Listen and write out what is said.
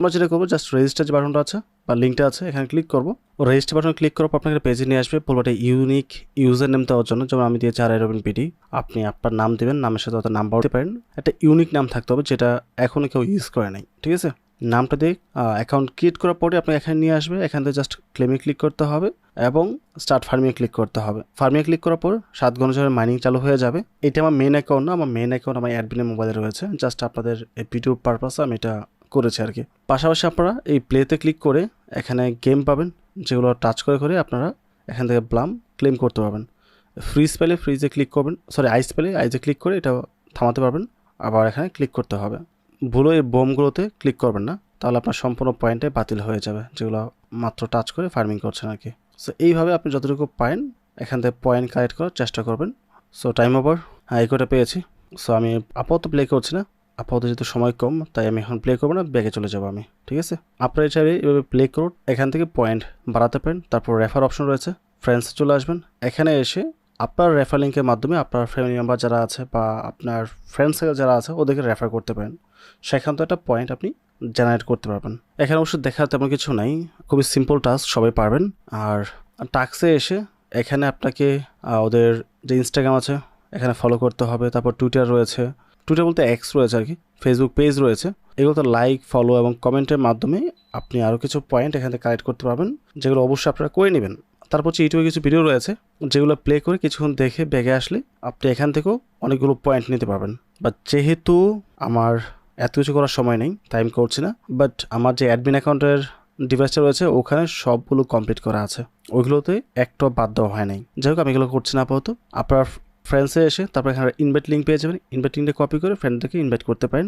আমরা যেটা করবো জাস্ট রেজিস্টার যে বাটনটা আছে বা লিঙ্কটা আছে এখানে ক্লিক করবো। ও রেজিস্টার বাটন ক্লিক করার পর আপনাকে পেজে নিয়ে আসবে, বলবো এটা ইউনিক ইউজার নেম দেওয়ার জন্য, যেমন আমি দিয়েছি RI-ROBIN-PD। আপনি আপনার নাম দেবেন, নামের সাথে অত নাম্বার দিতে পারেন। একটা ইউনিক নাম থাকতে হবে যেটা এখনো কেউ ইউজ করে নাই, ঠিক আছে। নামটা দিয়ে অ্যাকাউন্ট ক্রিয়েট করার পরে আপনি এখানে নিয়ে আসবে, এখান থেকে জাস্ট ক্লেমে ক্লিক করতে হবে এবং স্টার্ট ফার্মিংয়ে ক্লিক করতে হবে। ফার্মিংয়ে ক্লিক করার পর 7 ঘন্টা মাইনিং চালু হয়ে যাবে। এটা আমার মেন অ্যাকাউন্ট না, আমার মেন অ্যাকাউন্ট আমার অ্যাডমিনের মোবাইলে রয়েছে, জাস্ট আপনাদের এই ভিডিও পারপাসে আমি এটা করেছি আর কি। পাশাপাশি আপনারা এই প্লেতে ক্লিক করে এখানে গেম পাবেন, যেগুলো টাচ করে করে আপনারা এখান থেকে ব্লাম ক্লেম করতে পারবেন। ফ্রিজ পেলে ফ্রিজে ক্লিক করবেন, সরি আইস পেলে আইসে ক্লিক করে এটা থামাতে পারবেন। আবার এখানে ক্লিক করতে হবে, ভুলো এই বোমগুলোতে ক্লিক করবেন না, তাহলে আপনার সম্পূর্ণ পয়েন্টে বাতিল হয়ে যাবে, যেগুলো মাত্র টাচ করে ফার্মিং করছেন আর কি। সো এইভাবে আপনি যতটুকু পারেন এখান থেকে পয়েন্ট কালেক্ট করার চেষ্টা করবেন। সো টাইম ওভার, হ্যাঁ এই কোটা পেয়েছি। সো আমি আপাতত প্লে করছি না, আপাতত যেহেতু সময় কম তাই আমি এখন প্লে করবো না, ব্যাগে চলে যাবো আমি, ঠিক আছে। আপনারা চাইলে এভাবে প্লে করুন, এখান থেকে পয়েন্ট বাড়াতে পারেন। তারপর রেফার অপশন রয়েছে, ফ্রেন্ডসে চলে আসবেন, এখানে এসে আপনার রেফার লিঙ্কের মাধ্যমে আপনার ফ্যামিলি মেম্বার যারা আছে বা আপনার ফ্রেন্ডস যারা আছে ওদেরকে রেফার করতে পারেন। সেখান থেকে একটা পয়েন্ট আপনি জেনারেট করতে পারবেন। এখানে অবশ্য দেখার তেমন কিছু নাই, খুবই সিম্পল টাস্ক, সবাই পারবেন। আর টাস্কে এসে এখানে আপনাকে ওদের যে ইনস্টাগ্রাম আছে এখানে ফলো করতে হবে, তারপর টুইটার রয়েছে, টুইটার বলতে এক্স রয়েছে আর কি, ফেসবুক পেজ রয়েছে, এগুলোতে লাইক ফলো এবং কমেন্টের মাধ্যমে আপনি আরও কিছু পয়েন্ট এখান থেকে কালেক্ট করতে পারবেন, যেগুলো অবশ্যই আপনারা করে নেবেন। তারপর হচ্ছে ইউটিউবে কিছু ভিডিও রয়েছে যেগুলো প্লে করে কিছুক্ষণ দেখে ব্যাগে আসলে আপনি এখান থেকেও অনেকগুলো পয়েন্ট নিতে পারবেন। বাট যেহেতু আমার এত কিছু করার সময় নেই তাই আমি করছি না, বাট আমার যে অ্যাডমিন অ্যাকাউন্টের ডিভাইসটা রয়েছে ওখানে সবগুলো কমপ্লিট করা আছে, ওইগুলোতে একটা বাদ দেওয়া হয় নাই। যাই হোক আমি এগুলো করছি না আপাতত। আপনার ফ্রেন্ডসে এসে তারপর এখানে ইনভাইট লিঙ্ক পেয়ে যাবেন, ইনভাইট লিঙ্কটা কপি করে ফ্রেন্ডদেরকে ইনভাইট করতে পারেন।